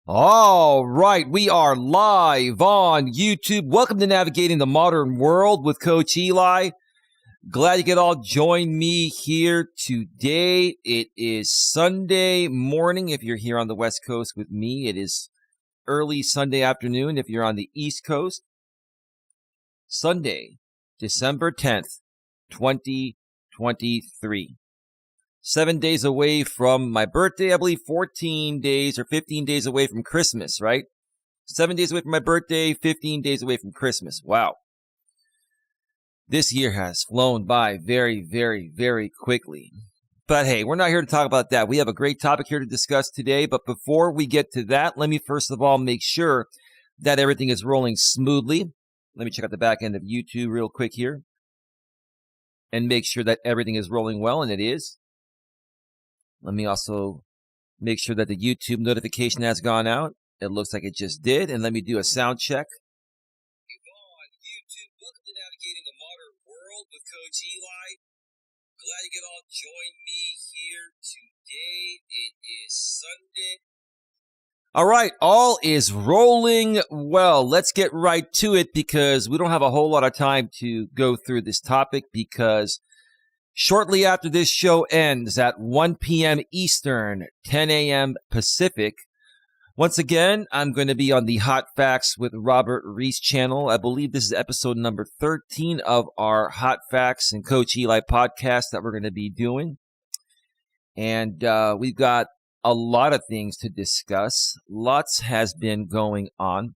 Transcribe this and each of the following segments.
All right, we are live on YouTube. Welcome to Navigating the Modern World with Coach Eli. Glad you could all join me here today. It is Sunday morning if you're here on the West Coast with me. It is early Sunday afternoon if you're on the East Coast. Sunday, December 10th, 2023. 7 days away from my birthday, I believe 14 days or 15 days away from Christmas, right? 7 days away from my birthday, 15 days away from Christmas. Wow. This year has flown by very, very, very quickly. But hey, we're not here to talk about that. We have a great topic here to discuss today. But before we get to that, let me first of all make sure that everything is rolling smoothly. Let me check out the back end of YouTube real quick here and make sure that everything is rolling well, and it is. Let me also make sure that the YouTube notification has gone out. It looks like it just did. And let me do a sound check. On YouTube, welcome to Navigating the Modern World with Coach Eli. Glad you could all join me here today. It is Sunday. All right, all is rolling well. Let's get right to it because we don't have a whole lot of time to go through this topic because shortly after this show ends at 1 p.m. Eastern, 10 a.m. Pacific, once again, I'm going to be on the Hot Facts with Robert Reese channel. I believe this is episode number 13 of our Hot Facts and Coach Eli podcast that we're going to be doing. And we've got a lot of things to discuss. Lots has been going on.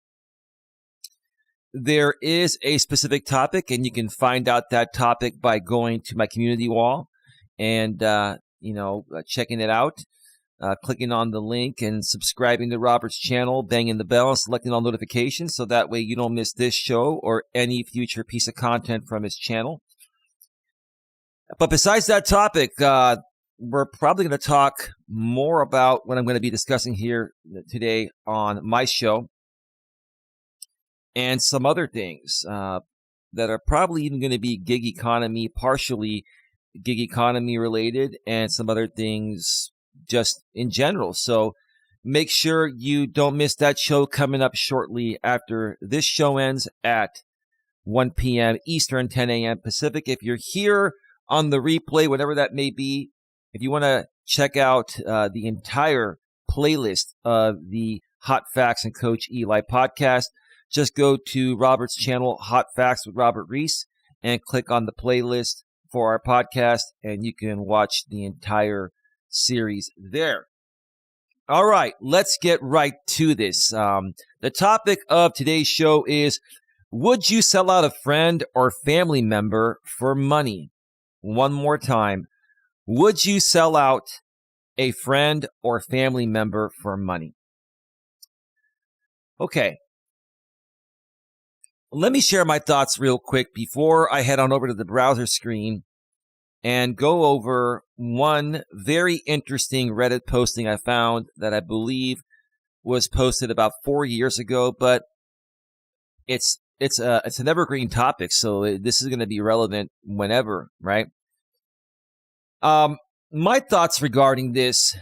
There is a specific topic, and you can find out that topic by going to my community wall and, checking it out, clicking on the link and subscribing to Robert's channel, banging the bell, and selecting all notifications so that way you don't miss this show or any future piece of content from his channel. But besides that topic, we're probably going to talk more about what I'm going to be discussing here today on my show. And some other things that are probably even going to be gig economy, partially gig economy related, and some other things just in general. So make sure you don't miss that show coming up shortly after this show ends at 1 p.m. Eastern, 10 a.m. Pacific. If you're here on the replay, whatever that may be, if you want to check out the entire playlist of the Hot Facts and Coach Eli podcast, just go to Robert's channel, Hot Facts with Robert Reese, and click on the playlist for our podcast, and you can watch the entire series there. All right, let's get right to this. The topic of today's show is, would you sell out a friend or family member for money? One more time. Would you sell out a friend or family member for money? Okay. Let me share my thoughts real quick before I head on over to the browser screen and go over one very interesting Reddit posting I found that I believe was posted about 4 years ago, but it's an evergreen topic, so this is going to be relevant whenever, right? My thoughts regarding this,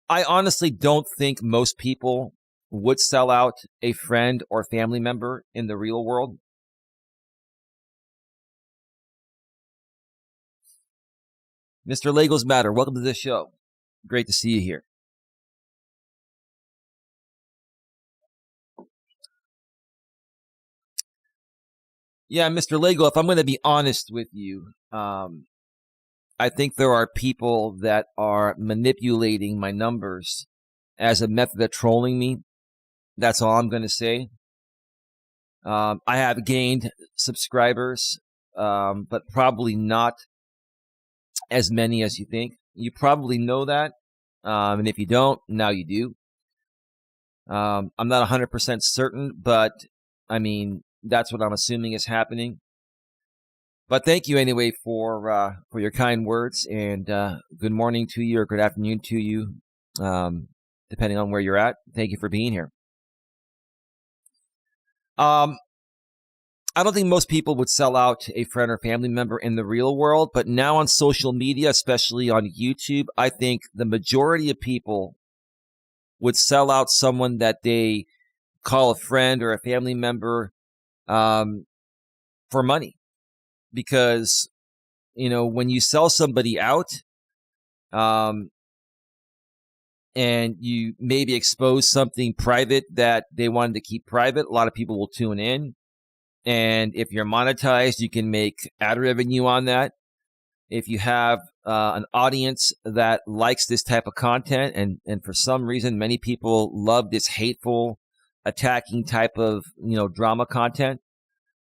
I honestly don't think most people would sell out a friend or family member in the real world. Mr. Legos Matter, welcome to the show. Great to see you here. Yeah, Mr. Lego, if I'm going to be honest with you, I think there are people that are manipulating my numbers as a method of trolling me. That's all I'm going to say. I have gained subscribers, but probably not as many as you think. You probably know that. And if you don't, now you do. I'm not 100% certain, but I mean, that's what I'm assuming is happening. But thank you anyway for your kind words, and good morning to you or good afternoon to you, depending on where you're at. Thank you for being here. I don't think most people would sell out a friend or family member in the real world, but now on social media, especially on YouTube, I think the majority of people would sell out someone that they call a friend or a family member for money. Because, when you sell somebody out, and you maybe expose something private that they wanted to keep private, a lot of people will tune in. And if you're monetized, you can make ad revenue on that. If you have an audience that likes this type of content, and for some reason, many people love this hateful, attacking type of, drama content,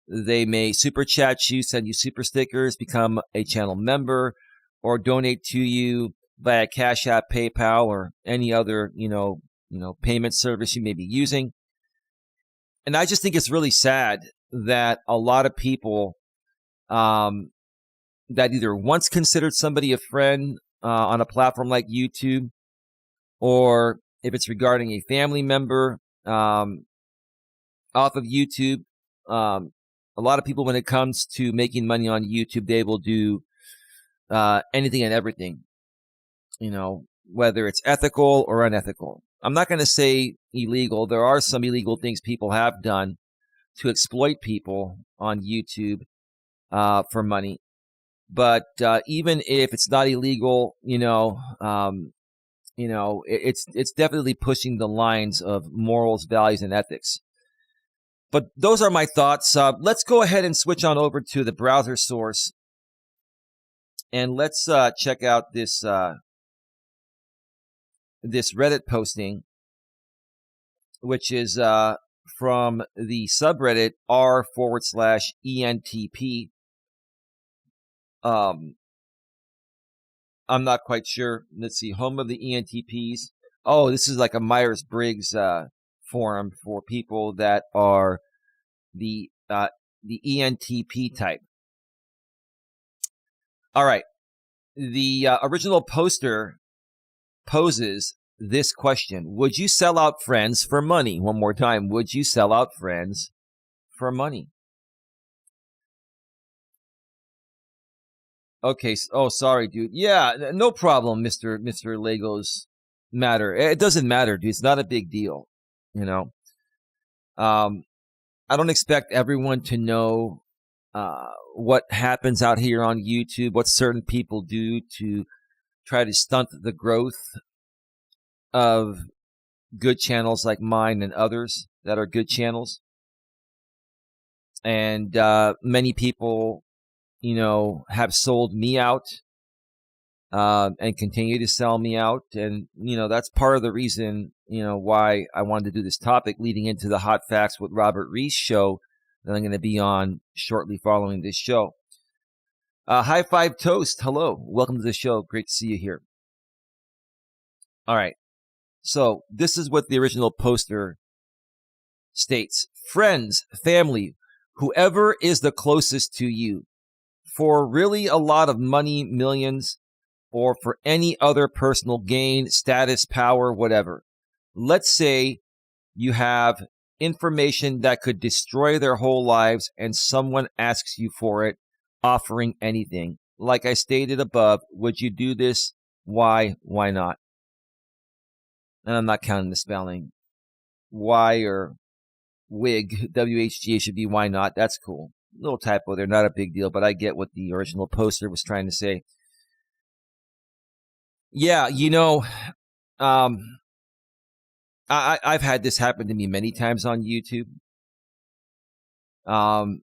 they may super chat you, send you super stickers, become a channel member, or donate to you via Cash App, PayPal, or any other, payment service you may be using. And I just think it's really sad that a lot of people that either once considered somebody a friend on a platform like YouTube, or if it's regarding a family member off of YouTube, a lot of people, when it comes to making money on YouTube, they will do anything and everything, whether it's ethical or unethical. I'm not going to say illegal. There are some illegal things people have done to exploit people on YouTube for money. But even if it's not illegal, it's definitely pushing the lines of morals, values, and ethics. But those are my thoughts. Let's go ahead and switch on over to the browser source, and let's check out this this Reddit posting, which is from the subreddit r/ENTP. I'm not quite sure. Let's see. Home of the ENTPs. Oh, this is like a Myers-Briggs forum for people that are the ENTP type. All right. The original poster poses this question: would you sell out friends for money? One more time. Would you sell out friends for money? Okay. Oh, sorry, dude. Yeah, no problem, Mr. Legos matter. It doesn't matter, dude. It's not a big deal. I don't expect everyone to know what happens out here on YouTube, what certain people do to try to stunt the growth of good channels like mine and others that are good channels. And many people, have sold me out and continue to sell me out. And, that's part of the reason, why I wanted to do this topic leading into the Hot Facts with Robert Reese show that I'm going to be on shortly following this show. High Five Toast. Hello. Welcome to the show. Great to see you here. All right. So this is what the original poster states: friends, family, whoever is the closest to you, for really a lot of money, millions, or for any other personal gain, status, power, whatever. Let's say you have information that could destroy their whole lives and someone asks you for it, offering anything. Like I stated above, would you do this? Why? Why not? And I'm not counting the spelling. Why or wig, WHGA should be why not. That's cool. Little typo there, not a big deal, but I get what the original poster was trying to say. Yeah, I've had this happen to me many times on YouTube. And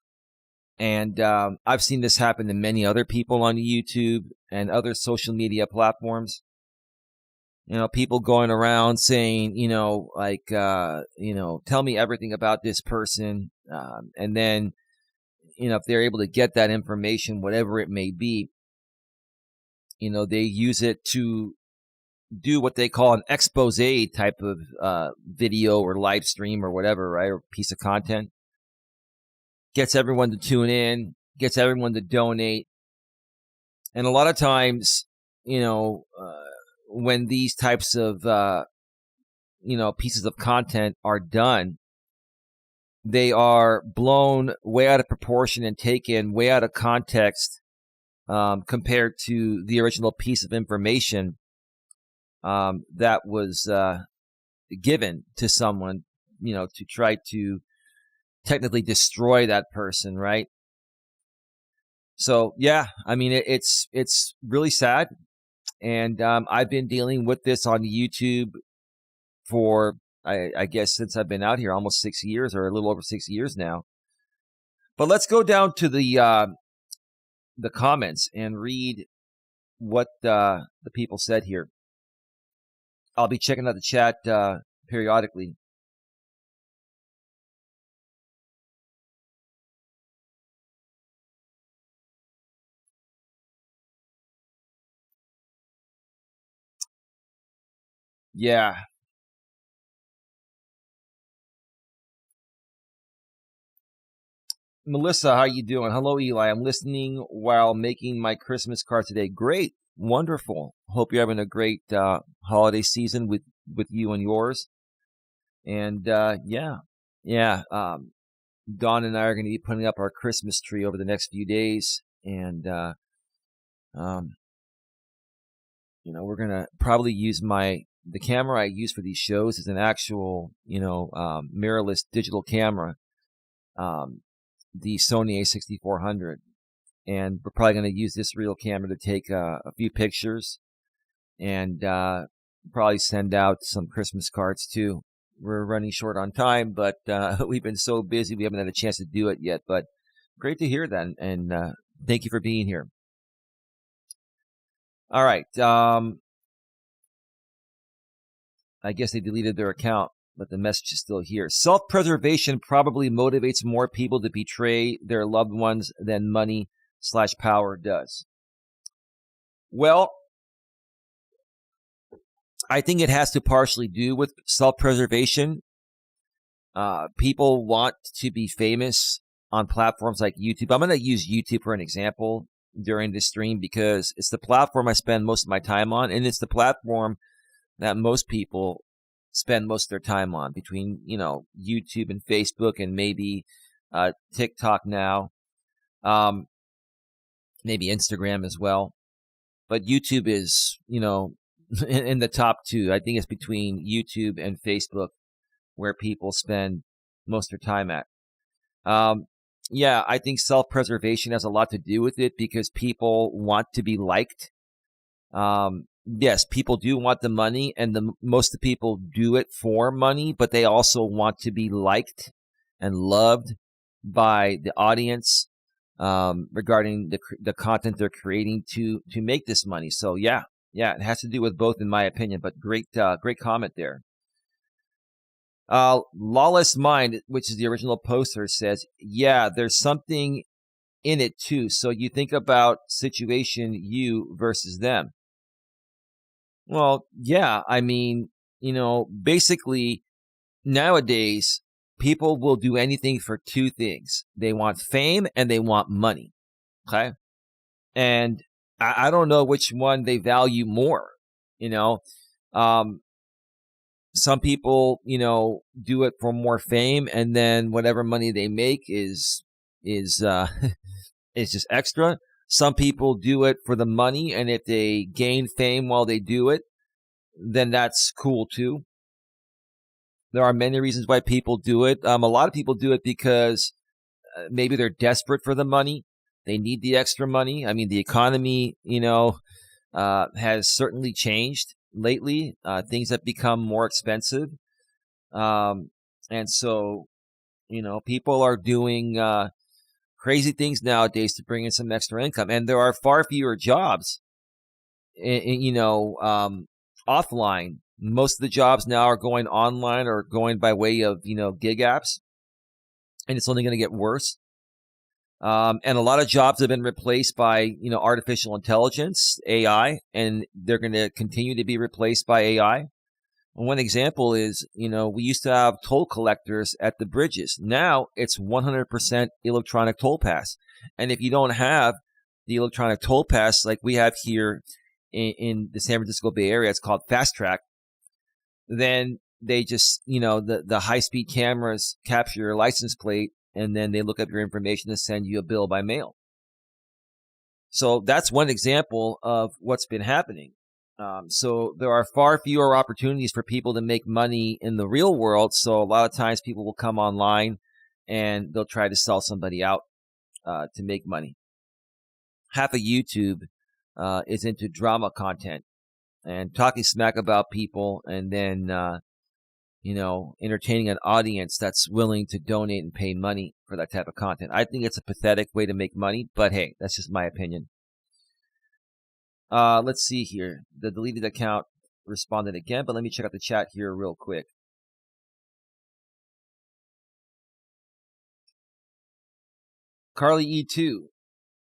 I've seen this happen to many other people on YouTube and other social media platforms. People going around saying, tell me everything about this person. And then, if they're able to get that information, whatever it may be, they use it to do what they call an expose type of video or live stream or whatever, right? Or piece of content. Gets everyone to tune in, gets everyone to donate. And a lot of times, when these types of, pieces of content are done, they are blown way out of proportion and taken way out of context compared to the original piece of information that was given to someone, to try to technically destroy that person, right? So yeah, I mean, it's really sad. And I've been dealing with this on YouTube for, I guess, since I've been out here, almost 6 years, or a little over 6 years now. But let's go down to the comments and read what the people said here. I'll be checking out the chat periodically. Yeah. Melissa, how you doing? Hello, Eli. I'm listening while making my Christmas card today. Great. Wonderful. Hope you're having a great holiday season with you and yours. And yeah. Dawn and I are going to be putting up our Christmas tree over the next few days. And, we're going to probably use the camera I use for these shows is an actual, mirrorless digital camera. The Sony A6400, and we're probably going to use this real camera to take a few pictures, and probably send out some Christmas cards too. We're running short on time, but we've been so busy we haven't had a chance to do it yet. But great to hear that, and thank you for being here. All right, I guess they deleted their account, but the message is still here. Self-preservation probably motivates more people to betray their loved ones than money/power does. Well, I think it has to partially do with self-preservation. People want to be famous on platforms like YouTube. I'm going to use YouTube for an example during this stream because it's the platform I spend most of my time on, and it's the platform that most people spend most of their time on, between, YouTube and Facebook and maybe TikTok now, maybe Instagram as well. But YouTube is, in the top two. I think it's between YouTube and Facebook where people spend most of their time at. Yeah, I think self-preservation has a lot to do with it because people want to be liked. Yes, people do want the money, and most of the people do it for money, but they also want to be liked and loved by the audience regarding the content they're creating to make this money. So yeah, it has to do with both, in my opinion. But great comment there. Lawless Mind, which is the original poster, says, yeah, there's something in it too. So you think about situation you versus them. Well, yeah, I mean, basically nowadays people will do anything for two things. They want fame and they want money. Okay. And I don't know which one they value more. Some people, do it for more fame, and then whatever money they make is just extra. Some people do it for the money, and if they gain fame while they do it, then that's cool too. There are many reasons why people do it. A lot of people do it because maybe they're desperate for the money. They need the extra money. I mean, the economy, has certainly changed lately. Things have become more expensive. And so, people are doing crazy things nowadays to bring in some extra income. And there are far fewer jobs, offline. Most of the jobs now are going online or going by way of, gig apps. And it's only going to get worse. And a lot of jobs have been replaced by, artificial intelligence, AI, and they're going to continue to be replaced by AI. One example is, we used to have toll collectors at the bridges. Now it's 100% electronic toll pass. And if you don't have the electronic toll pass like we have here in the San Francisco Bay Area, it's called Fast Track, then they just, the high-speed cameras capture your license plate, and then they look up your information and send you a bill by mail. So that's one example of what's been happening. So there are far fewer opportunities for people to make money in the real world. So a lot of times people will come online and they'll try to sell somebody out to make money. Half of YouTube is into drama content and talking smack about people, and then entertaining an audience that's willing to donate and pay money for that type of content. I think it's a pathetic way to make money, but hey, that's just my opinion. Let's see here. The deleted account responded again, but let me check out the chat here real quick. Carly E2.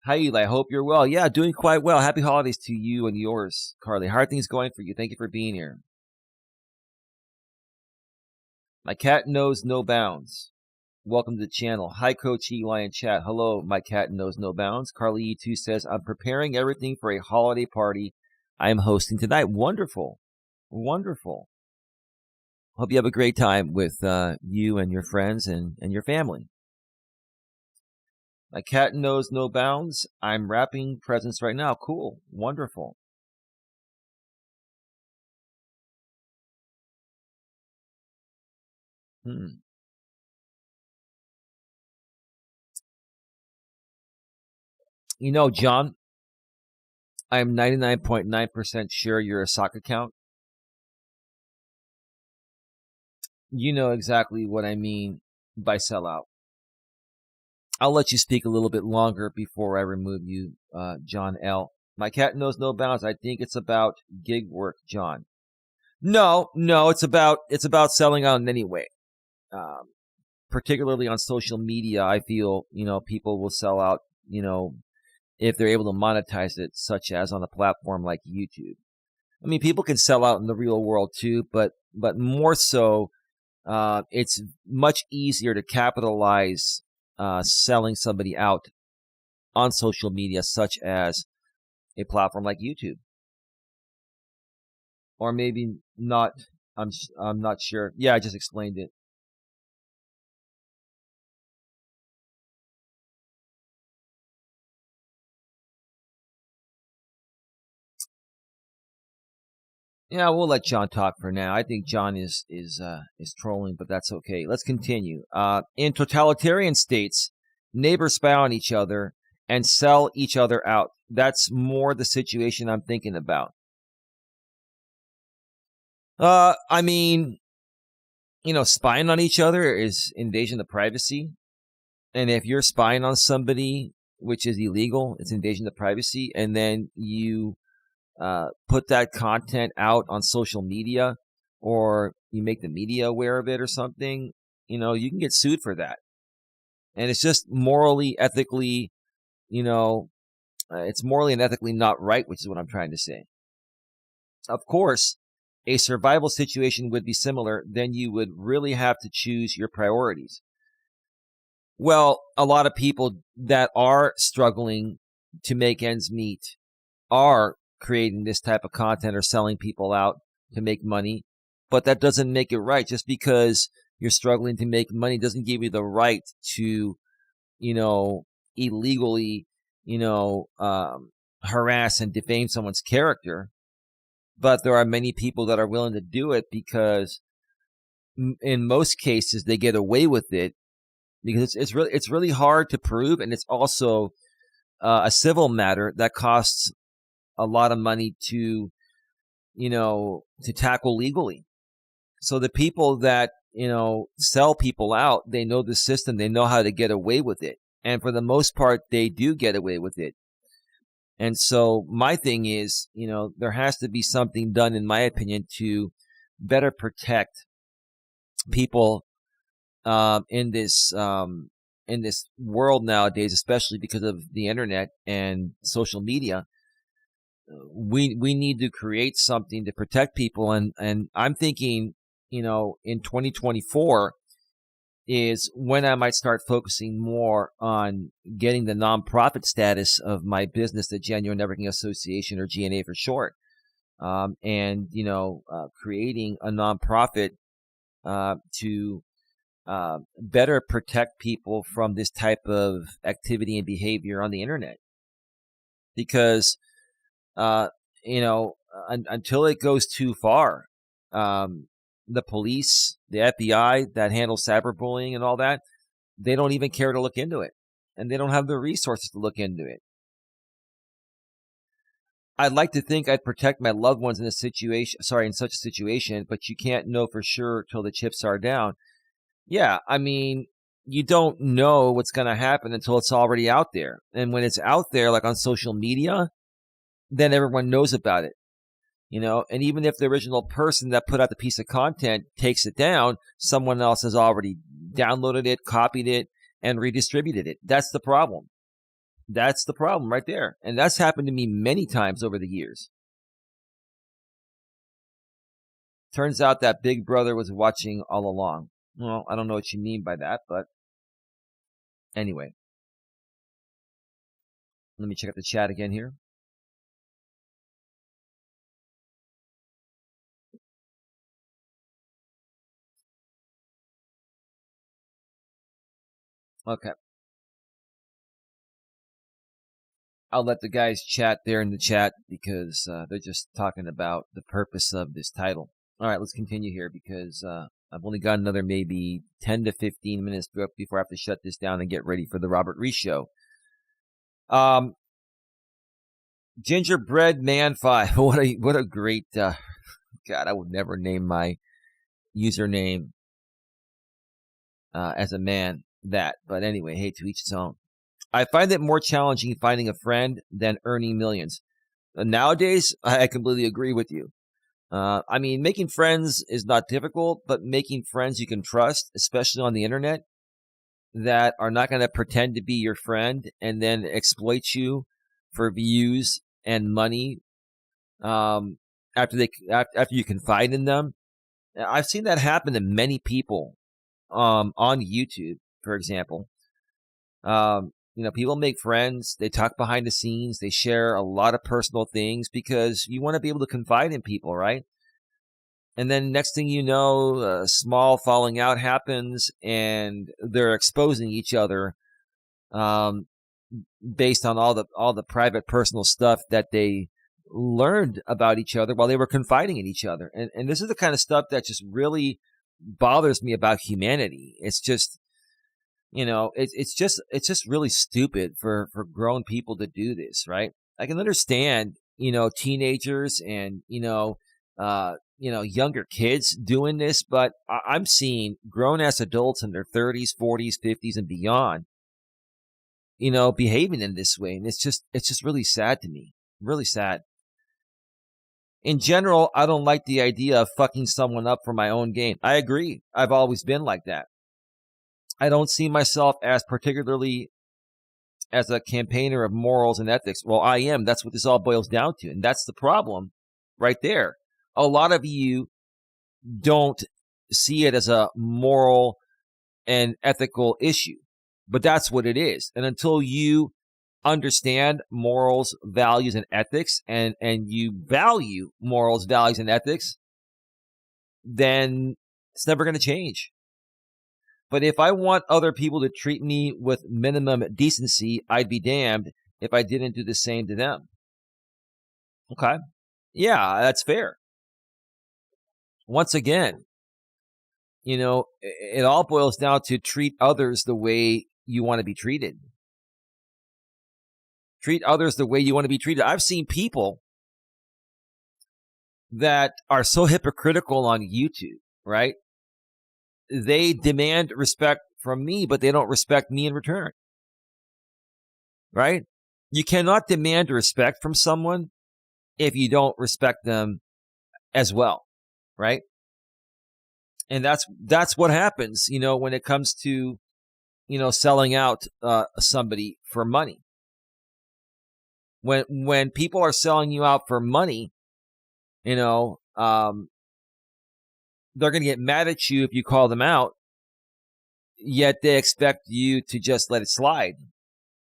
Hi, Eli. I hope you're well. Yeah, doing quite well. Happy holidays to you and yours, Carly. How are things going for you? Thank you for being here. My cat knows no bounds. Welcome to the channel. Hi, Coach Eli in chat. Hello, my cat knows no bounds. Carly E2 says, I'm preparing everything for a holiday party I am hosting tonight. Wonderful. Wonderful. Hope you have a great time with you and your friends and your family. My cat knows no bounds. I'm wrapping presents right now. Cool. Wonderful. You know, John, I'm 99.9% sure you're a sock account. You know exactly what I mean by sellout. I'll let you speak a little bit longer before I remove you, John L. My cat knows no bounds. I think it's about gig work, John. No, it's about selling out in any way. Particularly on social media, I feel, people will sell out, if they're able to monetize it, such as on a platform like YouTube. I mean, people can sell out in the real world too, but more so, it's much easier to capitalize selling somebody out on social media, such as a platform like YouTube, or maybe not. I'm not sure. Yeah, I just explained it. Yeah, we'll let John talk for now. I think John is trolling, but that's okay. Let's continue. In totalitarian states, neighbors spy on each other and sell each other out. That's more the situation I'm thinking about. I mean, spying on each other is invasion of privacy. And if you're spying on somebody, which is illegal, it's invasion of privacy, and then you put that content out on social media, or you make the media aware of it or something, you can get sued for that. And it's just morally, ethically, it's morally and ethically not right, which is what I'm trying to say. Of course, a survival situation would be similar. Then you would really have to choose your priorities. Well, a lot of people that are struggling to make ends meet are creating this type of content or selling people out to make money, but that doesn't make it right. Just because you're struggling to make money doesn't give you the right to, illegally, harass and defame someone's character. But there are many people that are willing to do it because in most cases they get away with it, because it's really hard to prove, and it's also a civil matter that costs a lot of money to tackle legally. So the people that, sell people out, they know the system, they know how to get away with it. And for the most part, they do get away with it. And so my thing is, there has to be something done, in my opinion, to better protect people in this world nowadays, especially because of the internet and social media. We need to create something to protect people, and I'm thinking, in 2024 is when I might start focusing more on getting the nonprofit status of my business, the Genuine Networking Association, or GNA for short, and creating a nonprofit to better protect people from this type of activity and behavior on the internet, because until it goes too far. The police, the FBI that handles cyberbullying and all that, they don't even care to look into it, and they don't have the resources to look into it. I'd like to think I'd protect my loved ones in such a situation, but you can't know for sure till the chips are down. Yeah, I mean, you don't know what's going to happen until it's already out there. And when it's out there, like on social media, then everyone knows about it. And even if the original person that put out the piece of content takes it down, someone else has already downloaded it, copied it, and redistributed it. That's the problem. That's the problem right there. And that's happened to me many times over the years. Turns out that Big Brother was watching all along. Well, I don't know what you mean by that, but anyway. Let me check out the chat again here. Okay. I'll let the guys chat there in the chat because they're just talking about the purpose of this title. All right, let's continue here because I've only got another maybe 10 to 15 minutes before I have to shut this down and get ready for the Robert Reese Show. Gingerbread Man 5. What a great God, I would never name my username as a man that. But anyway, hey, to each his own. I find it more challenging finding a friend than earning millions. Nowadays, I completely agree with you. I mean, making friends is not difficult, but making friends you can trust, especially on the internet, that are not going to pretend to be your friend and then exploit you for views and money after you confide in them. I've seen that happen to many people on YouTube, for example. People make friends, they talk behind the scenes, they share a lot of personal things because you want to be able to confide in people, right? And then next thing you know, a small falling out happens and they're exposing each other based on all the private personal stuff that they learned about each other while they were confiding in each other. And this is the kind of stuff that just really bothers me about humanity. It's just, it's just really stupid for grown people to do this, right? I can understand, teenagers and, younger kids doing this, but I'm seeing grown ass adults in their 30s, 40s, 50s and beyond, behaving in this way. And it's just really sad to me. Really sad. In general, I don't like the idea of fucking someone up for my own gain. I agree. I've always been like that. I don't see myself as particularly as a campaigner of morals and ethics. Well, I am. That's what this all boils down to. And that's the problem right there. A lot of you don't see it as a moral and ethical issue, but that's what it is. And until you understand morals, values, and ethics, and you value morals, values, and ethics, then it's never going to change. But if I want other people to treat me with minimum decency, I'd be damned if I didn't do the same to them. Okay? Yeah, that's fair. Once again, it all boils down to treat others the way you want to be treated. Treat others the way you want to be treated. I've seen people that are so hypocritical on YouTube, right? They demand respect from me, but they don't respect me in return. Right? You cannot demand respect from someone if you don't respect them as well. Right? And that's what happens, when it comes to, selling out somebody for money. When people are selling you out for money, they're going to get mad at you if you call them out, yet they expect you to just let it slide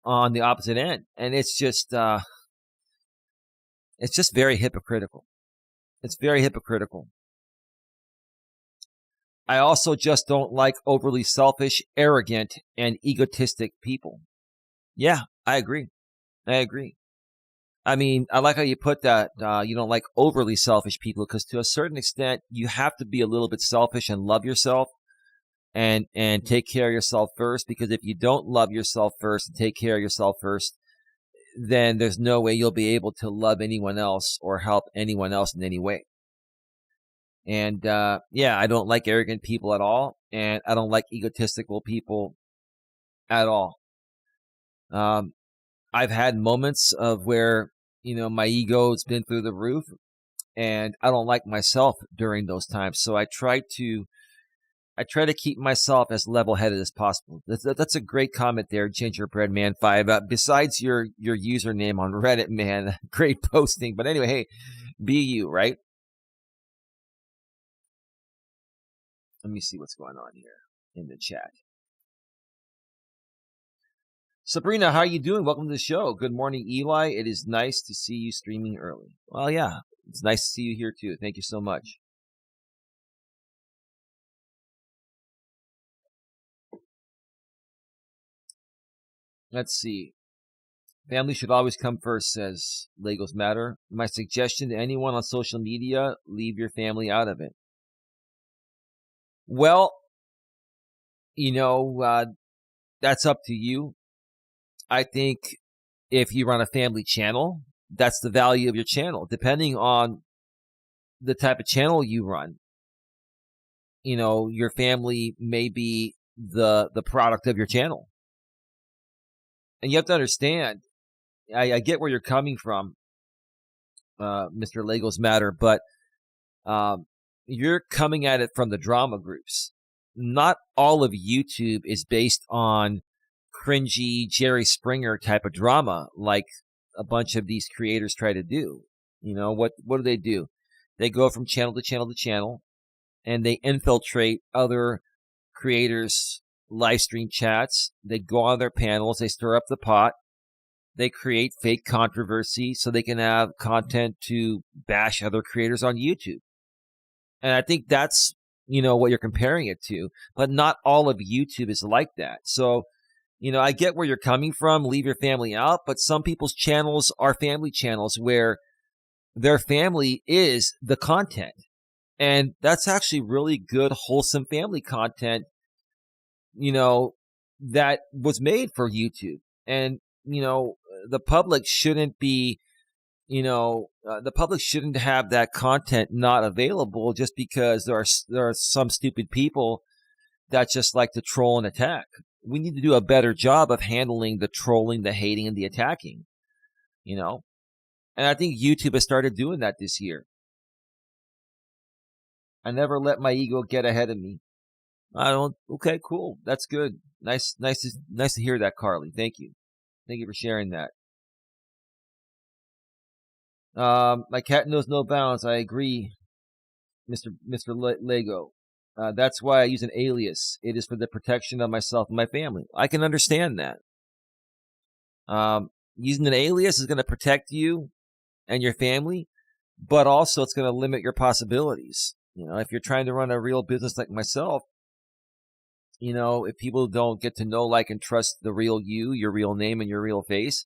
on the opposite end. And it's just very hypocritical. It's very hypocritical. I also just don't like overly selfish, arrogant, and egotistic people. Yeah, I agree. I mean, I like how you put that. You don't like overly selfish people, because to a certain extent, you have to be a little bit selfish and love yourself and take care of yourself first. Because if you don't love yourself first and take care of yourself first, then there's no way you'll be able to love anyone else or help anyone else in any way. And yeah, I don't like arrogant people at all, and I don't like egotistical people at all. I've had moments of where, my ego's been through the roof, and I don't like myself during those times. So I try to keep myself as level-headed as possible. That's a great comment there, Gingerbread Man 5. Besides your username on Reddit, man, great posting. But anyway, hey, be you, right? Let me see what's going on here in the chat. Sabrina, how are you doing? Welcome to the show. Good morning, Eli. It is nice to see you streaming early. Well, yeah, it's nice to see you here too. Thank you so much. Let's see. Family should always come first, says Legos Matter. My suggestion to anyone on social media, leave your family out of it. Well, that's up to you. I think if you run a family channel, that's the value of your channel. Depending on the type of channel you run, your family may be the product of your channel. And you have to understand, I get where you're coming from, Mr. Legos Matter, but you're coming at it from the drama groups. Not all of YouTube is based on cringy Jerry Springer type of drama like a bunch of these creators try to do. What do? They go from channel to channel to channel, and they infiltrate other creators' live stream chats. They go on their panels, they stir up the pot, they create fake controversy so they can have content to bash other creators on YouTube. And I think that's, what you're comparing it to. But not all of YouTube is like that. So, I get where you're coming from. Leave your family out. But some people's channels are family channels where their family is the content. And that's actually really good, wholesome family content, that was made for YouTube. And, the public shouldn't be, the public shouldn't have that content not available just because there are some stupid people that just like to troll and attack. We need to do a better job of handling the trolling, the hating, and the attacking, And I think YouTube has started doing that this year. I never let my ego get ahead of me. I don't. Okay, cool. That's good. Nice to hear that, Carly. Thank you. Thank you for sharing that. My cat knows no bounds. I agree, Mr. Lego. That's why I use an alias. It is for the protection of myself and my family. I can understand that. Using an alias is going to protect you and your family, but also it's going to limit your possibilities. If you're trying to run a real business like myself, if people don't get to know, like, and trust the real you, your real name, and your real face,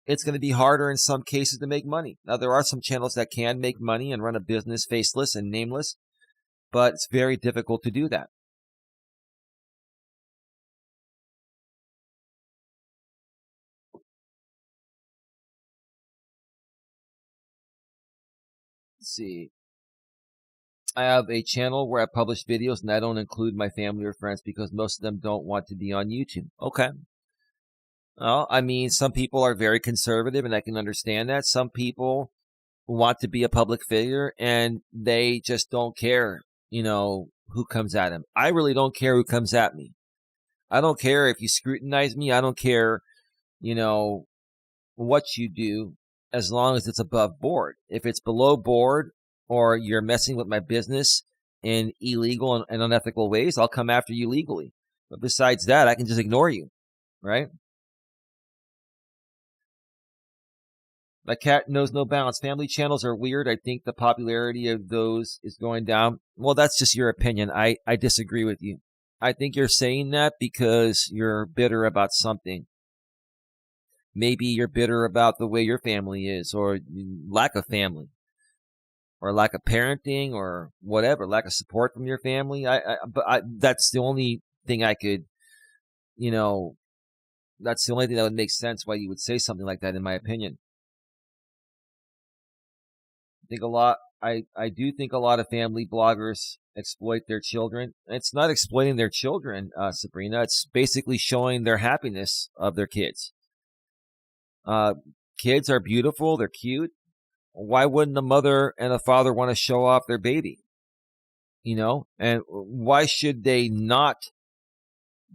it's going to be harder in some cases to make money. Now, there are some channels that can make money and run a business faceless and nameless, but it's very difficult to do that. Let's see. I have a channel where I publish videos, and I don't include my family or friends because most of them don't want to be on YouTube. Okay. Well, I mean, some people are very conservative, and I can understand that. Some people want to be a public figure, and they just don't care, who comes at them. I really don't care who comes at me. I don't care if you scrutinize me. I don't care, what you do, as long as it's above board. If it's below board, or you're messing with my business in illegal and unethical ways, I'll come after you legally. But besides that, I can just ignore you, right? My cat knows no bounds. Family channels are weird. I think the popularity of those is going down. Well, that's just your opinion. I disagree with you. I think you're saying that because you're bitter about something. Maybe you're bitter about the way your family is, or lack of family, or lack of parenting, or whatever, lack of support from your family. That's the only thing I could, that's the only thing that would make sense why you would say something like that, in my opinion. I do think a lot of family bloggers exploit their children. It's not exploiting their children, Sabrina. It's basically showing their happiness of their kids. Kids are beautiful. They're cute. Why wouldn't the mother and the father want to show off their baby? And why should they not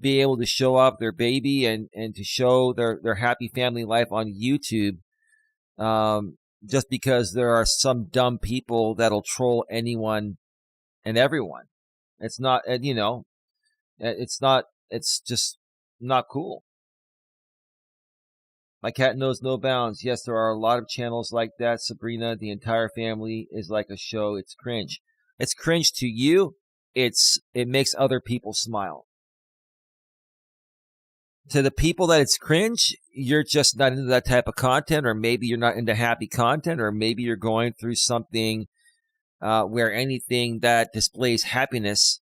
be able to show off their baby and to show their happy family life on YouTube? Just because there are some dumb people that'll troll anyone and everyone. It's not, it's just not cool. My cat knows no bounds. Yes, there are a lot of channels like that, Sabrina. The entire family is like a show. It's cringe. It's cringe to you. It makes other people smile. To the people that it's cringe, you're just not into that type of content, or maybe you're not into happy content, or maybe you're going through something where anything that displays happiness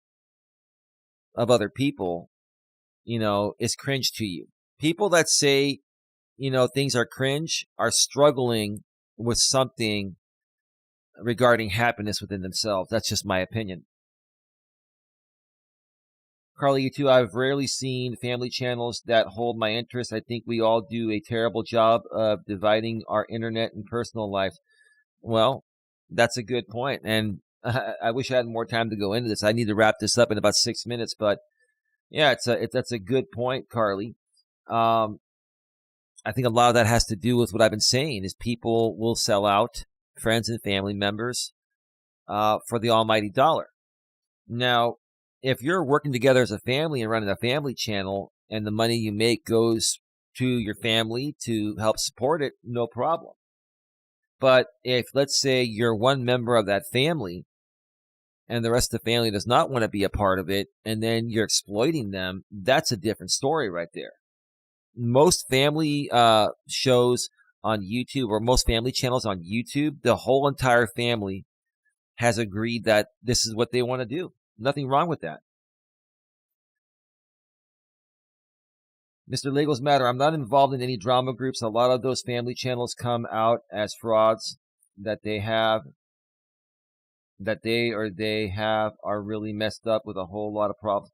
of other people, is cringe to you. People that say, things are cringe are struggling with something regarding happiness within themselves. That's just my opinion. Carly, you too. I've rarely seen family channels that hold my interest. I think we all do a terrible job of dividing our internet and personal life. Well, that's a good point. And I wish I had more time to go into this. I need to wrap this up in about 6 minutes. But yeah, that's a good point, Carly. I think a lot of that has to do with what I've been saying, is people will sell out friends and family members for the almighty dollar. Now, if you're working together as a family and running a family channel and the money you make goes to your family to help support it, no problem. But if, let's say, you're one member of that family and the rest of the family does not want to be a part of it, and then you're exploiting them, that's a different story right there. Most family shows on YouTube, or most family channels on YouTube, the whole entire family has agreed that this is what they want to do. Nothing wrong with that. Mr. Legals Matter, I'm not involved in any drama groups. A lot of those family channels come out as frauds that they have are really messed up with a whole lot of problems.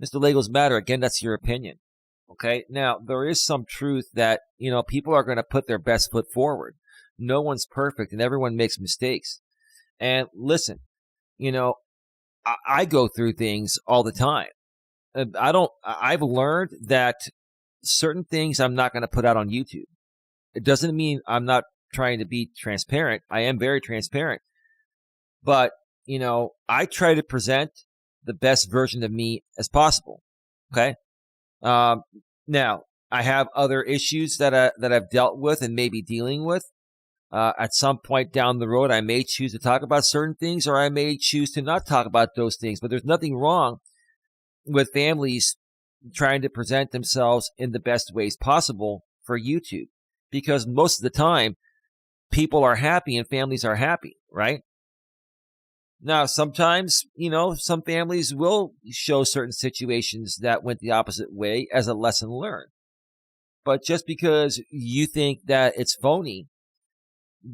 Mr. Legals Matter, again, that's your opinion. Okay. Now, there is some truth that, people are going to put their best foot forward. No one's perfect and everyone makes mistakes. And listen, I go through things all the time. I've learned that certain things I'm not going to put out on YouTube. It doesn't mean I'm not trying to be transparent. I am very transparent. But, I try to present the best version of me as possible. Okay. Now, I have other issues that I've dealt with and may be dealing with. At some point down the road, I may choose to talk about certain things, or I may choose to not talk about those things. But there's nothing wrong with families trying to present themselves in the best ways possible for YouTube, because most of the time, people are happy and families are happy, right? Now, sometimes, some families will show certain situations that went the opposite way as a lesson learned. But just because you think that it's phony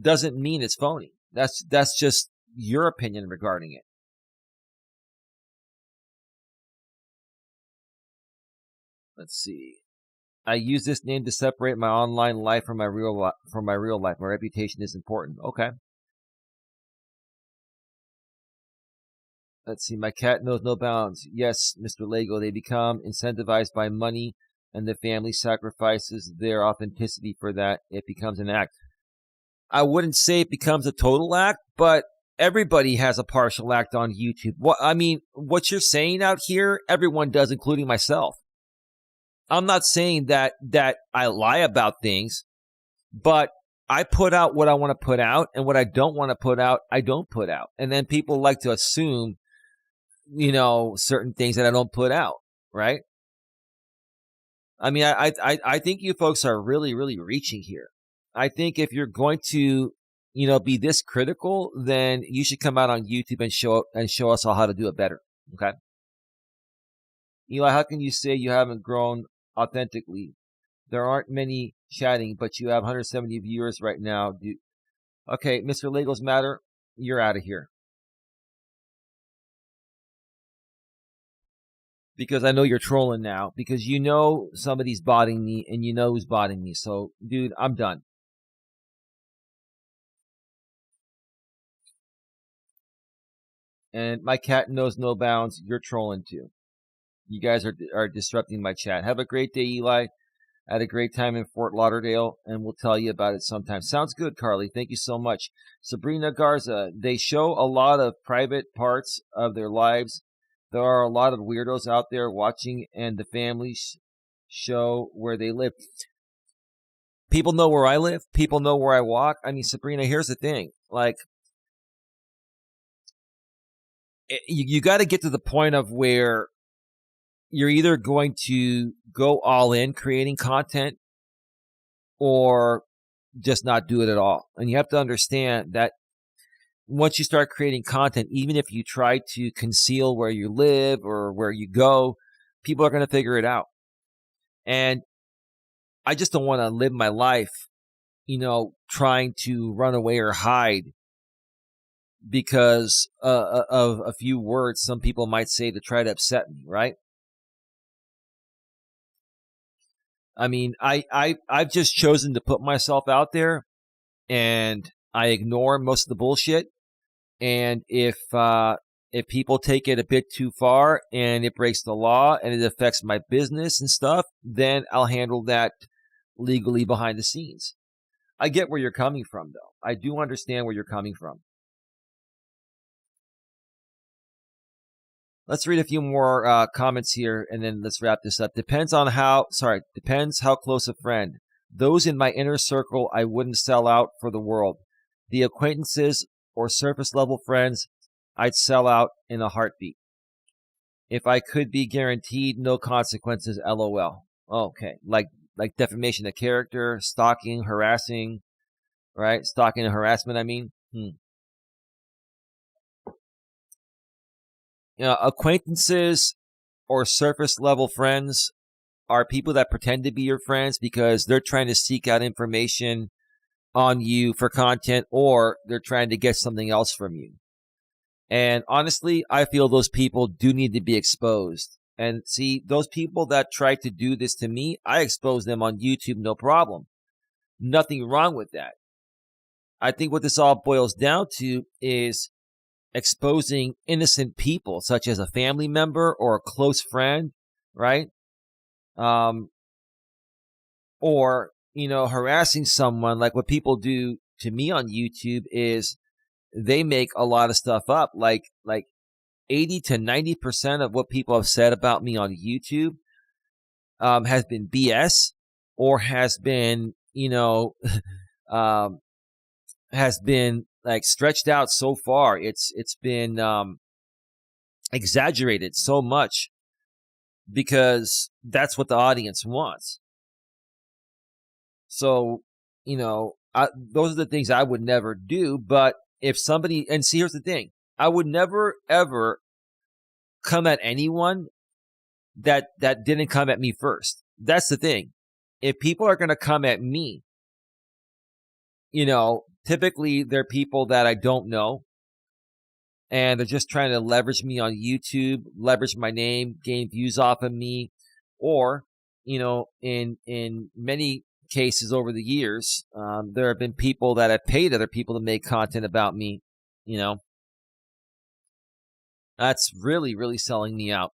doesn't mean it's phony. That's just your opinion regarding it. Let's see. I use this name to separate my online life from my real life. My reputation is important. Okay. Let's see. My cat knows no bounds. Yes, Mr. Lego. They become incentivized by money, and the family sacrifices their authenticity for that. It becomes an act. I wouldn't say it becomes a total act, but everybody has a partial act on YouTube. What you're saying out here, everyone does, including myself. I'm not saying that I lie about things, but I put out what I want to put out, and what I don't want to put out, I don't put out. And then people like to assume, certain things that I don't put out, right? I mean, I think you folks are really, really reaching here. I think if you're going to, be this critical, then you should come out on YouTube and show us all how to do it better. Okay. Eli, how can you say you haven't grown authentically? There aren't many chatting, but you have 170 viewers right now. Okay, Mr. Legos Matter, you're out of here. Because I know you're trolling now, because you know somebody's botting me, and you know who's botting me. So, dude, I'm done. And my cat knows no bounds. You're trolling too. You guys are disrupting my chat. Have a great day, Eli. I had a great time in Fort Lauderdale, and we'll tell you about it sometime. Sounds good, Carly. Thank you so much. Sabrina Garza, they show a lot of private parts of their lives. There are a lot of weirdos out there watching, and the families show where they live. People know where I live. People know where I walk. I mean, Sabrina, here's the thing. Like, you got to get to the point of where you're either going to go all in creating content or just not do it at all. And you have to understand that once you start creating content, even if you try to conceal where you live or where you go, people are going to figure it out. And I just don't want to live my life, trying to run away or hide because of a few words some people might say to try to upset me, right? I mean, I've just chosen to put myself out there, and I ignore most of the bullshit. And if people take it a bit too far and it breaks the law and it affects my business and stuff, then I'll handle that legally behind the scenes. I get where you're coming from, though. I do understand where you're coming from. Let's read a few more comments here, and then let's wrap this up. Depends how close a friend. Those in my inner circle, I wouldn't sell out for the world. The acquaintances or surface level friends, I'd sell out in a heartbeat. If I could be guaranteed no consequences, LOL. Okay, like defamation of character, stalking, harassing, right? Stalking and harassment, I mean. Acquaintances or surface level friends are people that pretend to be your friends because they're trying to seek out information on you for content, or they're trying to get something else from you. And honestly, I feel those people do need to be exposed. And see, those people that try to do this to me, I expose them on YouTube, no problem. Nothing wrong with that. I think what this all boils down to is exposing innocent people, such as a family member or a close friend, right? Or, harassing someone. Like what people do to me on YouTube is they make a lot of stuff up. Like 80 to 90% of what people have said about me on YouTube has been BS, or has been, has been like stretched out so far. It's been exaggerated so much because that's what the audience wants. So, those are the things I would never do. But if somebody, and see, here's the thing, I would never, ever come at anyone that didn't come at me first. That's the thing. If people are going to come at me, typically they're people that I don't know, and they're just trying to leverage me on YouTube, leverage my name, gain views off of me, or, in many cases over the years, there have been people that have paid other people to make content about me. That's really, really selling me out.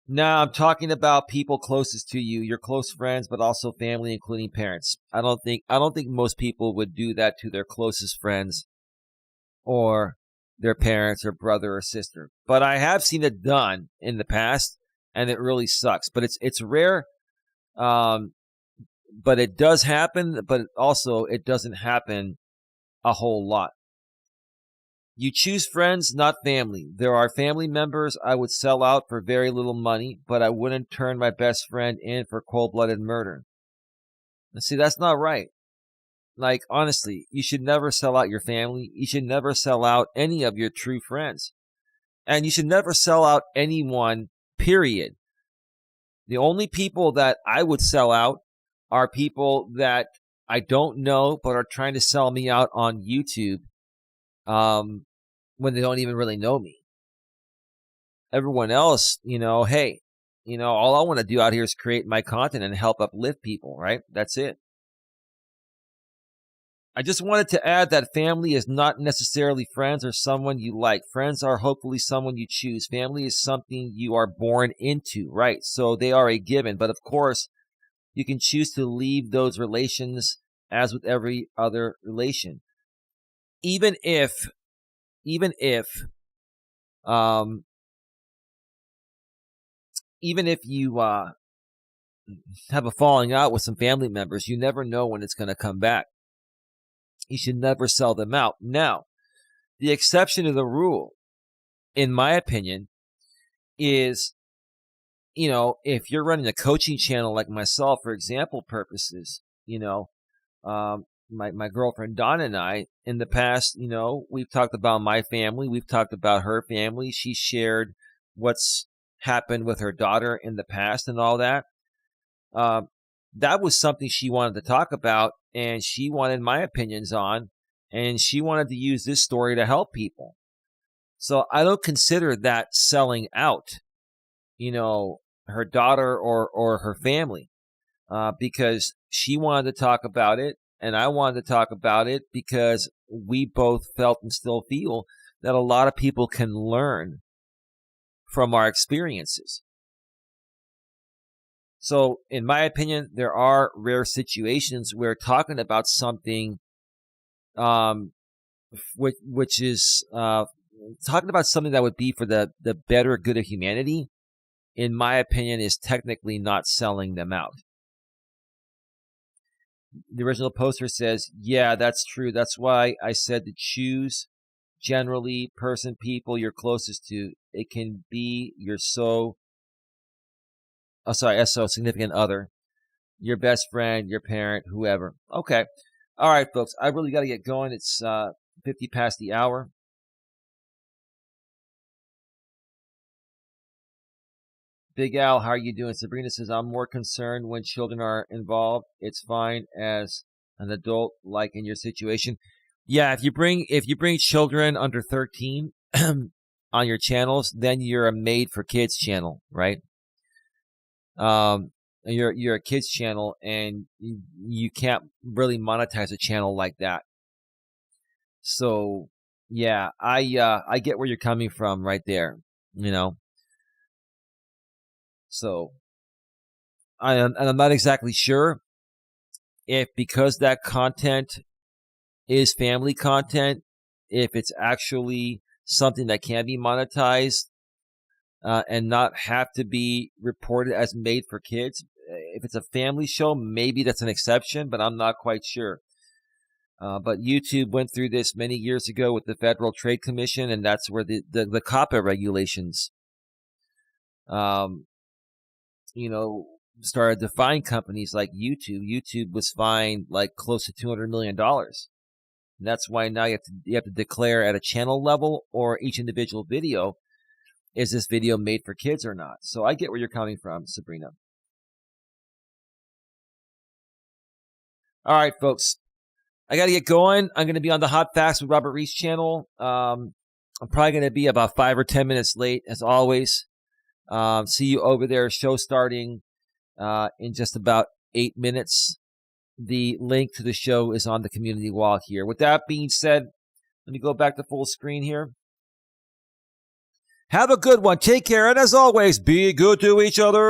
Now, I'm talking about people closest to you, your close friends, but also family, including parents. I don't think most people would do that to their closest friends or their parents or brother or sister. But I have seen it done in the past, and it really sucks. But it's rare. But it does happen. But also, it doesn't happen a whole lot. You choose friends, not family. There are family members I would sell out for very little money, but I wouldn't turn my best friend in for cold-blooded murder. And see, that's not right. Like, honestly, you should never sell out your family. You should never sell out any of your true friends. And you should never sell out anyone, period. The only people that I would sell out are people that I don't know but are trying to sell me out on YouTube when they don't even really know me. Everyone else, hey, all I want to do out here is create my content and help uplift people, right? That's it. I just wanted to add that family is not necessarily friends or someone you like. Friends are hopefully someone you choose. Family is something you are born into, right? So they are a given. But of course, you can choose to leave those relations as with every other relation. Even if you have a falling out with some family members, you never know when it's going to come back. You should never sell them out. Now, the exception to the rule, in my opinion, is, if you're running a coaching channel like myself, for example purposes, my girlfriend Donna and I, in the past, we've talked about my family. We've talked about her family. She shared what's happened with her daughter in the past and all that. That was something she wanted to talk about, and she wanted my opinions on, and she wanted to use this story to help people. So I don't consider that selling out, her daughter or her family, because she wanted to talk about it, and I wanted to talk about it because we both felt and still feel that a lot of people can learn from our experiences. So, in my opinion, there are rare situations where talking about something, which is talking about something that would be for the better good of humanity, in my opinion, is technically not selling them out. The original poster says, yeah, that's true. That's why I said to choose generally people you're closest to. It can be your significant other, your best friend, your parent, whoever. Okay. All right, folks. I really got to get going. It's 50 past the hour. Big Al, how are you doing? Sabrina says, I'm more concerned when children are involved. It's fine as an adult, like in your situation. Yeah, if you bring children under 13 on your channels, then you're a made for kids channel, right? You're a kids channel, and you can't really monetize a channel like that. So yeah, I get where you're coming from right there, So I'm not exactly sure if, because that content is family content, if it's actually something that can be monetized and not have to be reported as made for kids. If it's a family show, maybe that's an exception, but I'm not quite sure. But YouTube went through this many years ago with the Federal Trade Commission, and that's where the COPPA regulations, started to fine companies like YouTube. YouTube was fined like close to $200 million. And that's why now you have to declare at a channel level or each individual video, is this video made for kids or not? So I get where you're coming from, Sabrina. All right, folks. I got to get going. I'm going to be on the Hot Facts with Robert Reese channel. I'm probably going to be about 5 or 10 minutes late, as always. See you over there. Show starting in just about 8 minutes. The link to the show is on the community wall here. With that being said, let me go back to full screen here. Have a good one. Take care. And as always, be good to each other.